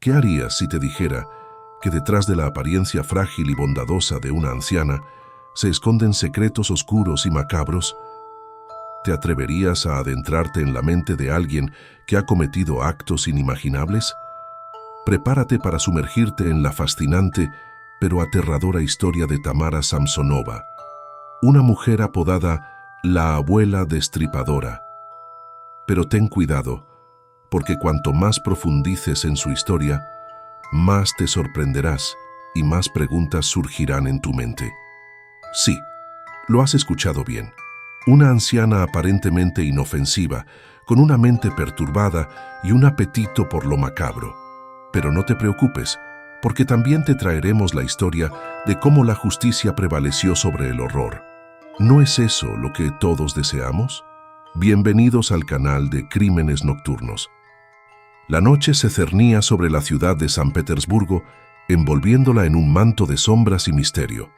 ¿Qué harías si te dijera que detrás de la apariencia frágil y bondadosa de una anciana se esconden secretos oscuros y macabros? ¿Te atreverías a adentrarte en la mente de alguien que ha cometido actos inimaginables? Prepárate para sumergirte en la fascinante pero aterradora historia de Tamara Samsonova, una mujer apodada la Abuela Destripadora. Pero ten cuidado, porque cuanto más profundices en su historia, más te sorprenderás y más preguntas surgirán en tu mente. Sí, lo has escuchado bien. Una anciana aparentemente inofensiva, con una mente perturbada y un apetito por lo macabro. Pero no te preocupes, porque también te traeremos la historia de cómo la justicia prevaleció sobre el horror. ¿No es eso lo que todos deseamos? Bienvenidos al canal de Crímenes Nocturnos. La noche se cernía sobre la ciudad de San Petersburgo, envolviéndola en un manto de sombras y misterio.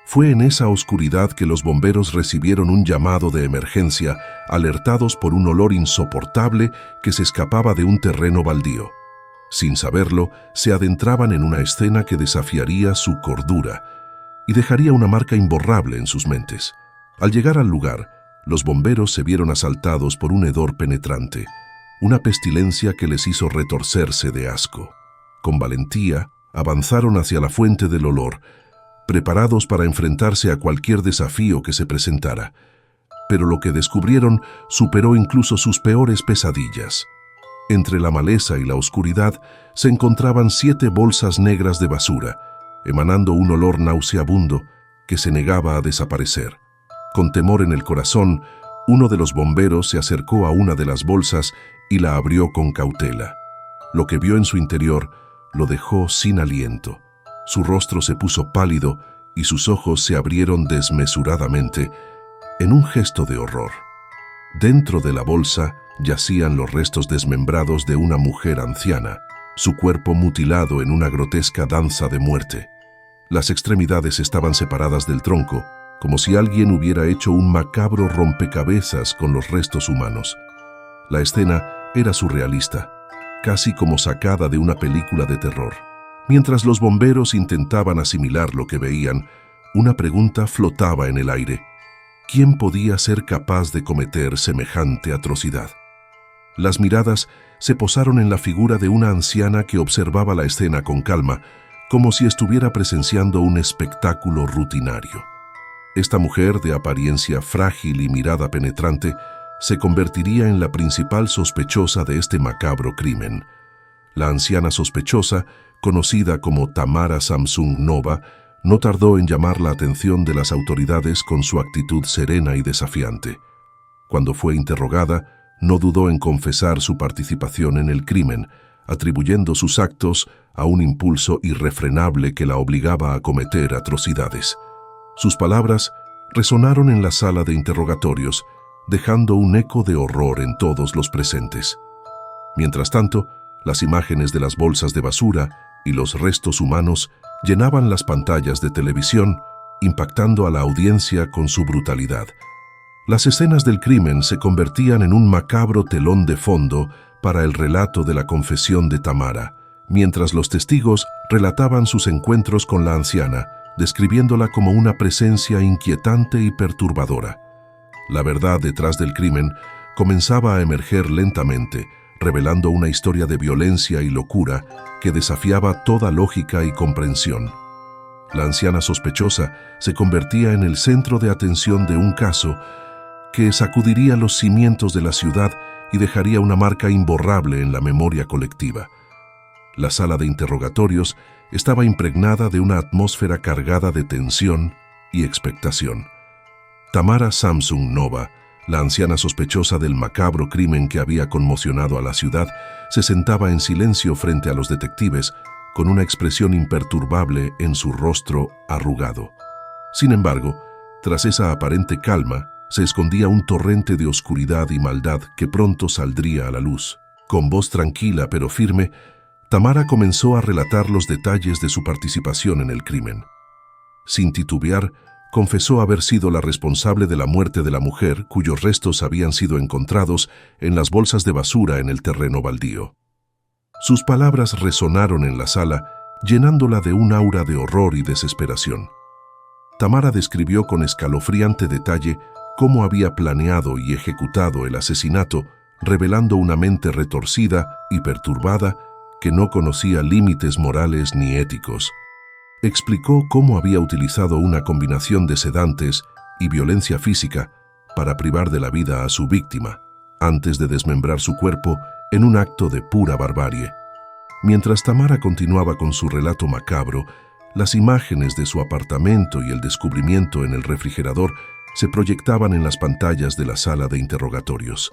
Fue en esa oscuridad que los bomberos recibieron un llamado de emergencia, alertados por un olor insoportable que se escapaba de un terreno baldío. Sin saberlo, se adentraban en una escena que desafiaría su cordura y dejaría una marca imborrable en sus mentes. Al llegar al lugar, los bomberos se vieron asaltados por un hedor penetrante, una pestilencia que les hizo retorcerse de asco. Con valentía, avanzaron hacia la fuente del olor, preparados para enfrentarse a cualquier desafío que se presentara. Pero lo que descubrieron superó incluso sus peores pesadillas. Entre la maleza y la oscuridad se encontraban 7 bolsas negras de basura, emanando un olor nauseabundo que se negaba a desaparecer. Con temor en el corazón, uno de los bomberos se acercó a una de las bolsas y la abrió con cautela. Lo que vio en su interior lo dejó sin aliento. Su rostro se puso pálido y sus ojos se abrieron desmesuradamente en un gesto de horror. Dentro de la bolsa yacían los restos desmembrados de una mujer anciana, su cuerpo mutilado en una grotesca danza de muerte. Las extremidades estaban separadas del tronco, como si alguien hubiera hecho un macabro rompecabezas con los restos humanos. La escena era surrealista, casi como sacada de una película de terror. Mientras los bomberos intentaban asimilar lo que veían, una pregunta flotaba en el aire. ¿Quién podía ser capaz de cometer semejante atrocidad? Las miradas se posaron en la figura de una anciana que observaba la escena con calma, como si estuviera presenciando un espectáculo rutinario. Esta mujer, de apariencia frágil y mirada penetrante, se convertiría en la principal sospechosa de este macabro crimen. La anciana sospechosa, conocida como Tamara Samsonova, no tardó en llamar la atención de las autoridades con su actitud serena y desafiante. Cuando fue interrogada, no dudó en confesar su participación en el crimen, atribuyendo sus actos a un impulso irrefrenable que la obligaba a cometer atrocidades. Sus palabras resonaron en la sala de interrogatorios, dejando un eco de horror en todos los presentes. Mientras tanto, las imágenes de las bolsas de basura y los restos humanos llenaban las pantallas de televisión, impactando a la audiencia con su brutalidad. Las escenas del crimen se convertían en un macabro telón de fondo para el relato de la confesión de Tamara, mientras los testigos relataban sus encuentros con la anciana, describiéndola como una presencia inquietante y perturbadora. La verdad detrás del crimen comenzaba a emerger lentamente, revelando una historia de violencia y locura que desafiaba toda lógica y comprensión. La anciana sospechosa se convertía en el centro de atención de un caso que sacudiría los cimientos de la ciudad y dejaría una marca imborrable en la memoria colectiva. La sala de interrogatorios estaba impregnada de una atmósfera cargada de tensión y expectación. Tamara Samsonova, la anciana sospechosa del macabro crimen que había conmocionado a la ciudad, se sentaba en silencio frente a los detectives, con una expresión imperturbable en su rostro arrugado. Sin embargo, tras esa aparente calma, se escondía un torrente de oscuridad y maldad que pronto saldría a la luz. Con voz tranquila pero firme, Tamara comenzó a relatar los detalles de su participación en el crimen. Sin titubear, confesó haber sido la responsable de la muerte de la mujer cuyos restos habían sido encontrados en las bolsas de basura en el terreno baldío. Sus palabras resonaron en la sala, llenándola de un aura de horror y desesperación. Tamara describió con escalofriante detalle cómo había planeado y ejecutado el asesinato, revelando una mente retorcida y perturbada que no conocía límites morales ni éticos. Explicó cómo había utilizado una combinación de sedantes y violencia física para privar de la vida a su víctima, antes de desmembrar su cuerpo en un acto de pura barbarie. Mientras Tamara continuaba con su relato macabro, las imágenes de su apartamento y el descubrimiento en el refrigerador se proyectaban en las pantallas de la sala de interrogatorios.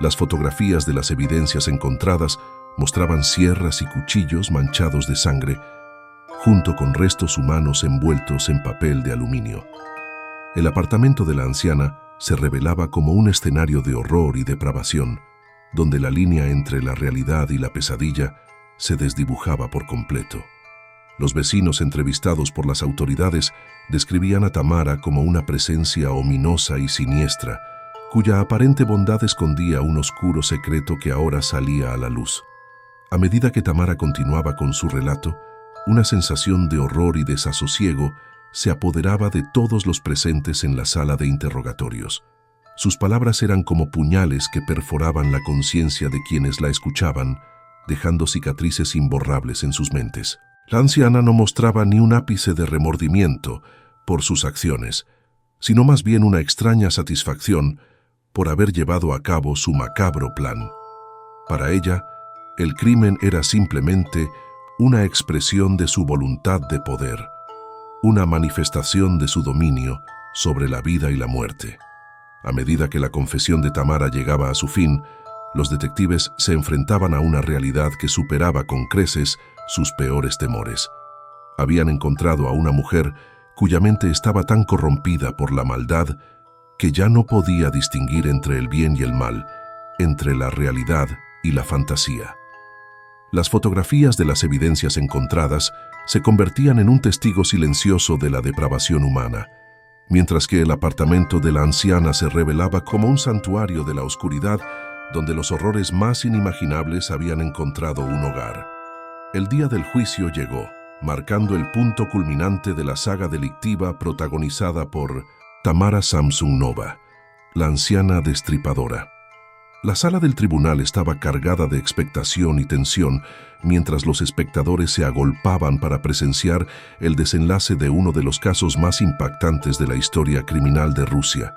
Las fotografías de las evidencias encontradas mostraban sierras y cuchillos manchados de sangre, junto con restos humanos envueltos en papel de aluminio. El apartamento de la anciana se revelaba como un escenario de horror y depravación, donde la línea entre la realidad y la pesadilla se desdibujaba por completo. Los vecinos entrevistados por las autoridades describían a Tamara como una presencia ominosa y siniestra, cuya aparente bondad escondía un oscuro secreto que ahora salía a la luz. A medida que Tamara continuaba con su relato, una sensación de horror y desasosiego se apoderaba de todos los presentes en la sala de interrogatorios. Sus palabras eran como puñales que perforaban la conciencia de quienes la escuchaban, dejando cicatrices imborrables en sus mentes. La anciana no mostraba ni un ápice de remordimiento por sus acciones, sino más bien una extraña satisfacción por haber llevado a cabo su macabro plan. Para ella, el crimen era simplemente una expresión de su voluntad de poder, una manifestación de su dominio sobre la vida y la muerte. A medida que la confesión de Tamara llegaba a su fin, los detectives se enfrentaban a una realidad que superaba con creces sus peores temores. Habían encontrado a una mujer cuya mente estaba tan corrompida por la maldad que ya no podía distinguir entre el bien y el mal, entre la realidad y la fantasía. Las fotografías de las evidencias encontradas se convertían en un testigo silencioso de la depravación humana, mientras que el apartamento de la anciana se revelaba como un santuario de la oscuridad donde los horrores más inimaginables habían encontrado un hogar. El día del juicio llegó, marcando el punto culminante de la saga delictiva protagonizada por Tamara Samsung-Nova, la anciana destripadora. La sala del tribunal estaba cargada de expectación y tensión, mientras los espectadores se agolpaban para presenciar el desenlace de uno de los casos más impactantes de la historia criminal de Rusia.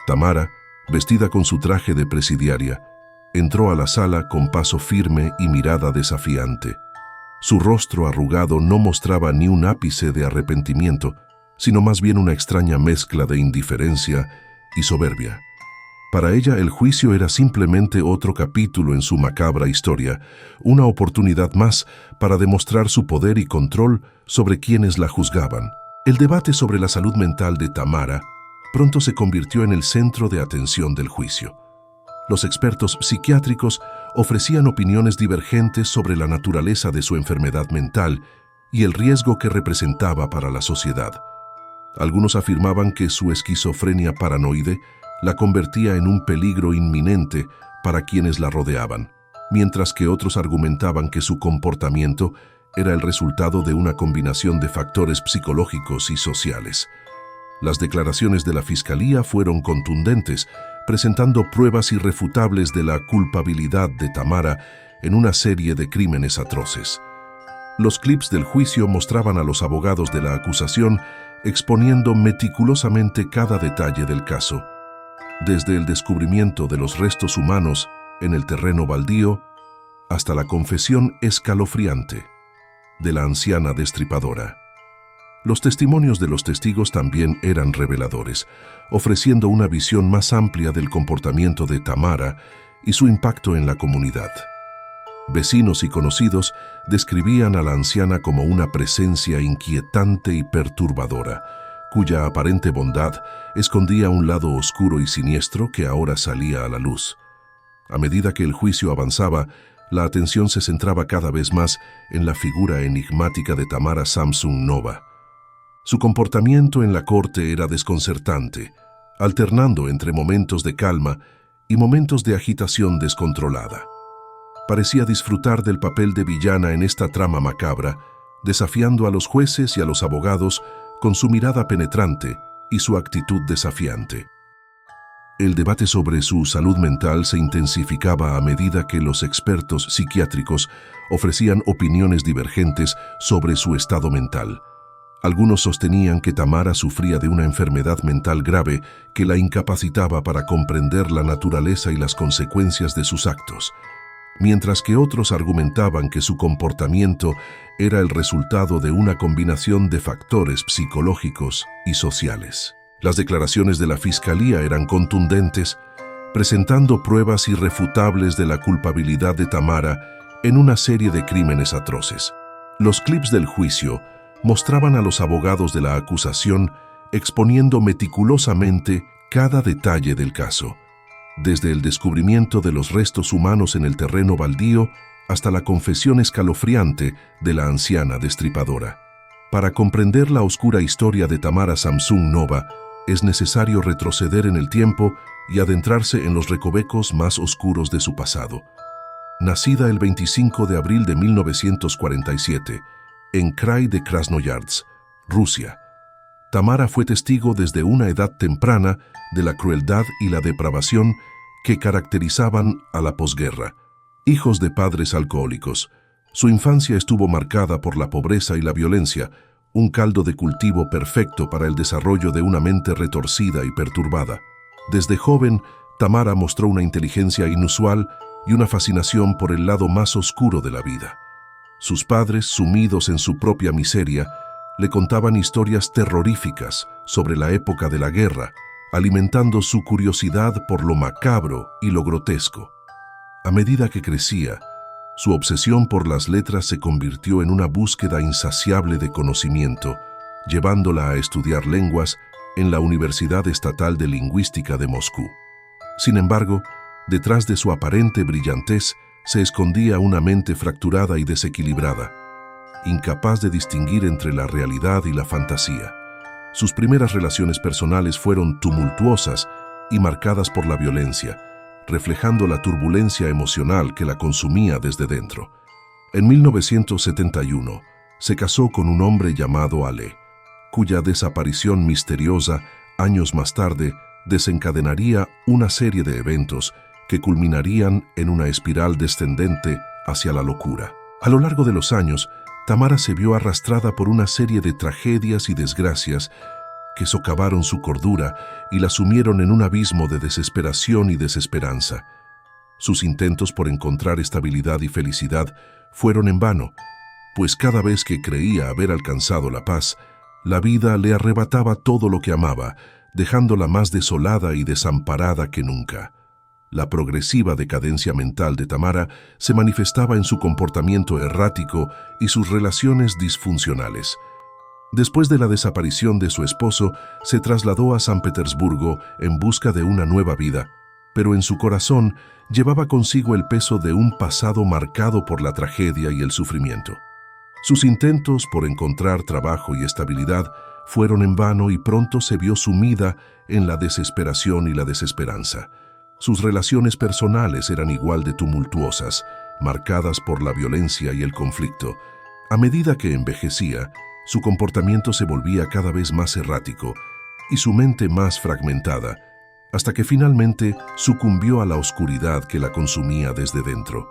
Tamara, vestida con su traje de presidiaria, entró a la sala con paso firme y mirada desafiante. Su rostro arrugado no mostraba ni un ápice de arrepentimiento, sino más bien una extraña mezcla de indiferencia y soberbia. Para ella, el juicio era simplemente otro capítulo en su macabra historia, una oportunidad más para demostrar su poder y control sobre quienes la juzgaban. El debate sobre la salud mental de Tamara pronto se convirtió en el centro de atención del juicio. Los expertos psiquiátricos ofrecían opiniones divergentes sobre la naturaleza de su enfermedad mental y el riesgo que representaba para la sociedad. Algunos afirmaban que su esquizofrenia paranoide la convertía en un peligro inminente para quienes la rodeaban, mientras que otros argumentaban que su comportamiento era el resultado de una combinación de factores psicológicos y sociales. Las declaraciones de la Fiscalía fueron contundentes, presentando pruebas irrefutables de la culpabilidad de Tamara en una serie de crímenes atroces. Los clips del juicio mostraban a los abogados de la acusación exponiendo meticulosamente cada detalle del caso, desde el descubrimiento de los restos humanos en el terreno baldío hasta la confesión escalofriante de la anciana destripadora. Los testimonios de los testigos también eran reveladores, ofreciendo una visión más amplia del comportamiento de Tamara y su impacto en la comunidad. Vecinos y conocidos describían a la anciana como una presencia inquietante y perturbadora, cuya aparente bondad escondía un lado oscuro y siniestro que ahora salía a la luz. A medida que el juicio avanzaba, la atención se centraba cada vez más en la figura enigmática de Tamara Samsung-Nova. Su comportamiento en la corte era desconcertante, alternando entre momentos de calma y momentos de agitación descontrolada. parecía disfrutar del papel de villana en esta trama macabra, desafiando a los jueces y a los abogados con su mirada penetrante y su actitud desafiante. El debate sobre su salud mental se intensificaba a medida que los expertos psiquiátricos ofrecían opiniones divergentes sobre su estado mental. Algunos sostenían que Tamara sufría de una enfermedad mental grave que la incapacitaba para comprender la naturaleza y las consecuencias de sus actos, mientras que otros argumentaban que su comportamiento era el resultado de una combinación de factores psicológicos y sociales. Las declaraciones de la Fiscalía eran contundentes, presentando pruebas irrefutables de la culpabilidad de Tamara en una serie de crímenes atroces. Los clips del juicio mostraban a los abogados de la acusación exponiendo meticulosamente cada detalle del caso, desde el descubrimiento de los restos humanos en el terreno baldío hasta la confesión escalofriante de la anciana destripadora. Para comprender la oscura historia de Tamara Samsung Nova, es necesario retroceder en el tiempo y adentrarse en los recovecos más oscuros de su pasado. Nacida el 25 de abril de 1947, en Krai de Krasnoyarsk, Rusia, Tamara fue testigo desde una edad temprana de la crueldad y la depravación que caracterizaban a la posguerra. Hijos de padres alcohólicos, su infancia estuvo marcada por la pobreza y la violencia, un caldo de cultivo perfecto para el desarrollo de una mente retorcida y perturbada. Desde joven, Tamara mostró una inteligencia inusual y una fascinación por el lado más oscuro de la vida. Sus padres, sumidos en su propia miseria, le contaban historias terroríficas sobre la época de la guerra, alimentando su curiosidad por lo macabro y lo grotesco. A medida que crecía, su obsesión por las letras se convirtió en una búsqueda insaciable de conocimiento, llevándola a estudiar lenguas en la Universidad Estatal de Lingüística de Moscú. Sin embargo, detrás de su aparente brillantez se escondía una mente fracturada y desequilibrada, incapaz de distinguir entre la realidad y la fantasía. Sus primeras relaciones personales fueron tumultuosas y marcadas por la violencia, reflejando la turbulencia emocional que la consumía desde dentro. En 1971, se casó con un hombre llamado Ale, cuya desaparición misteriosa, años más tarde, desencadenaría una serie de eventos que culminarían en una espiral descendente hacia la locura. A lo largo de los años, Tamara se vio arrastrada por una serie de tragedias y desgracias que socavaron su cordura y la sumieron en un abismo de desesperación y desesperanza. Sus intentos por encontrar estabilidad y felicidad fueron en vano, pues cada vez que creía haber alcanzado la paz, la vida le arrebataba todo lo que amaba, dejándola más desolada y desamparada que nunca. La progresiva decadencia mental de Tamara se manifestaba en su comportamiento errático y sus relaciones disfuncionales. Después de la desaparición de su esposo, se trasladó a San Petersburgo en busca de una nueva vida, pero en su corazón llevaba consigo el peso de un pasado marcado por la tragedia y el sufrimiento. Sus intentos por encontrar trabajo y estabilidad fueron en vano y pronto se vio sumida en la desesperación y la desesperanza. Sus relaciones personales eran igual de tumultuosas, marcadas por la violencia y el conflicto. A medida que envejecía, su comportamiento se volvía cada vez más errático y su mente más fragmentada, hasta que finalmente sucumbió a la oscuridad que la consumía desde dentro.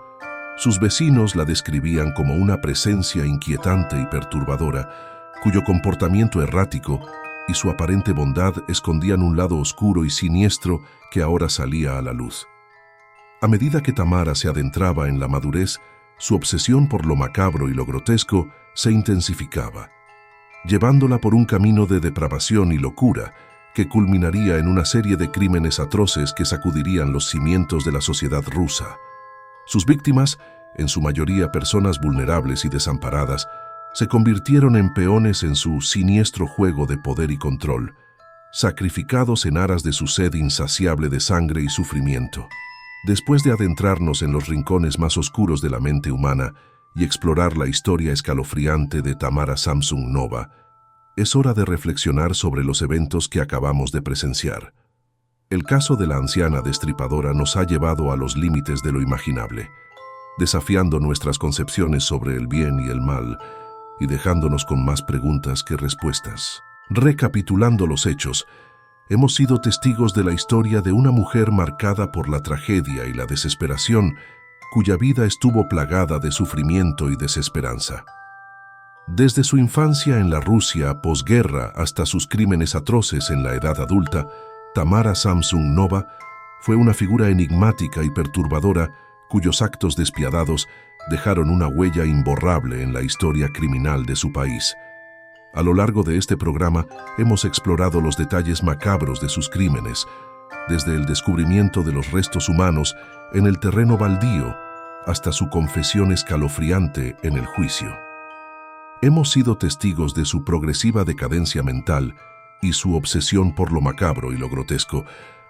Sus vecinos la describían como una presencia inquietante y perturbadora, cuyo comportamiento errático y su aparente bondad escondían un lado oscuro y siniestro que ahora salía a la luz. A medida que Tamara se adentraba en la madurez, su obsesión por lo macabro y lo grotesco se intensificaba, llevándola por un camino de depravación y locura que culminaría en una serie de crímenes atroces que sacudirían los cimientos de la sociedad rusa. Sus víctimas, en su mayoría personas vulnerables y desamparadas, se convirtieron en peones en su siniestro juego de poder y control, sacrificados en aras de su sed insaciable de sangre y sufrimiento. Después de adentrarnos en los rincones más oscuros de la mente humana y explorar la historia escalofriante de Tamara Samsung Nova, es hora de reflexionar sobre los eventos que acabamos de presenciar. El caso de la anciana destripadora nos ha llevado a los límites de lo imaginable. desafiando nuestras concepciones sobre el bien y el mal y dejándonos con más preguntas que respuestas. Recapitulando los hechos, hemos sido testigos de la historia de una mujer marcada por la tragedia y la desesperación, cuya vida estuvo plagada de sufrimiento y desesperanza. Desde su infancia en la Rusia posguerra hasta sus crímenes atroces en la edad adulta, Tamara Samsonova fue una figura enigmática y perturbadora cuyos actos despiadados dejaron una huella imborrable en la historia criminal de su país. A lo largo de este programa hemos explorado los detalles macabros de sus crímenes, desde el descubrimiento de los restos humanos en el terreno baldío hasta su confesión escalofriante en el juicio. Hemos sido testigos de su progresiva decadencia mental y su obsesión por lo macabro y lo grotesco,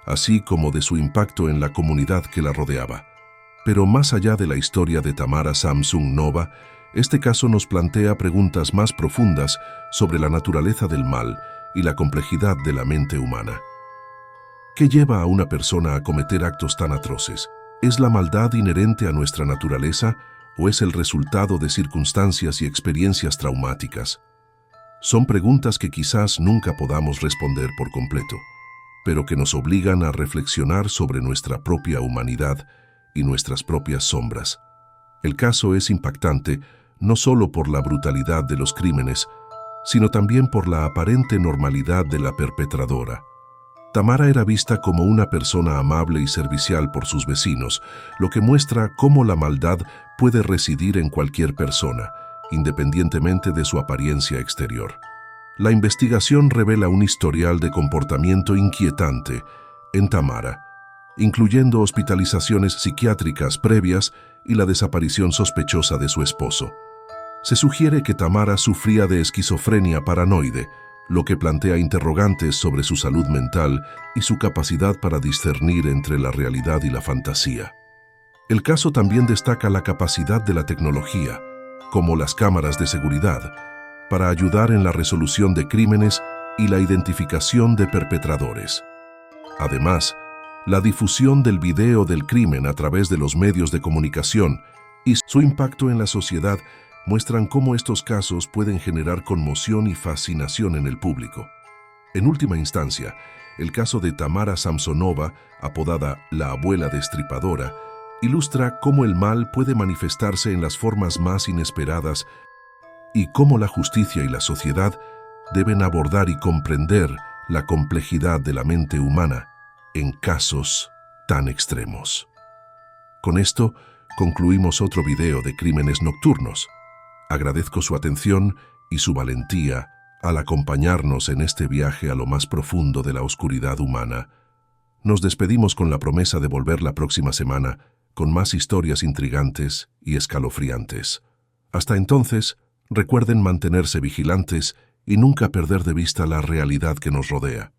así como de su impacto en la comunidad que la rodeaba. Pero más allá de la historia de Tamara Samsonova, este caso nos plantea preguntas más profundas sobre la naturaleza del mal y la complejidad de la mente humana. ¿Qué lleva a una persona a cometer actos tan atroces? ¿Es la maldad inherente a nuestra naturaleza o es el resultado de circunstancias y experiencias traumáticas? Son preguntas que quizás nunca podamos responder por completo, pero que nos obligan a reflexionar sobre nuestra propia humanidad y nuestras propias sombras. El caso es impactante no solo por la brutalidad de los crímenes, sino también por la aparente normalidad de la perpetradora. Tamara era vista como una persona amable y servicial por sus vecinos, lo que muestra cómo la maldad puede residir en cualquier persona, independientemente de su apariencia exterior. La investigación revela un historial de comportamiento inquietante en Tamara, incluyendo hospitalizaciones psiquiátricas previas y la desaparición sospechosa de su esposo. Se sugiere que Tamara sufría de esquizofrenia paranoide, lo que plantea interrogantes sobre su salud mental y su capacidad para discernir entre la realidad y la fantasía. El caso también destaca la capacidad de la tecnología, como las cámaras de seguridad, para ayudar en la resolución de crímenes y la identificación de perpetradores. Además, la difusión del video del crimen a través de los medios de comunicación y su impacto en la sociedad muestran cómo estos casos pueden generar conmoción y fascinación en el público. En última instancia, el caso de Tamara Samsonova, apodada la abuela destripadora, ilustra cómo el mal puede manifestarse en las formas más inesperadas y cómo la justicia y la sociedad deben abordar y comprender la complejidad de la mente humana en casos tan extremos. Con esto, concluimos otro video de Crímenes Nocturnos. Agradezco su atención y su valentía al acompañarnos en este viaje a lo más profundo de la oscuridad humana. Nos despedimos con la promesa de volver la próxima semana con más historias intrigantes y escalofriantes. Hasta entonces, recuerden mantenerse vigilantes y nunca perder de vista la realidad que nos rodea.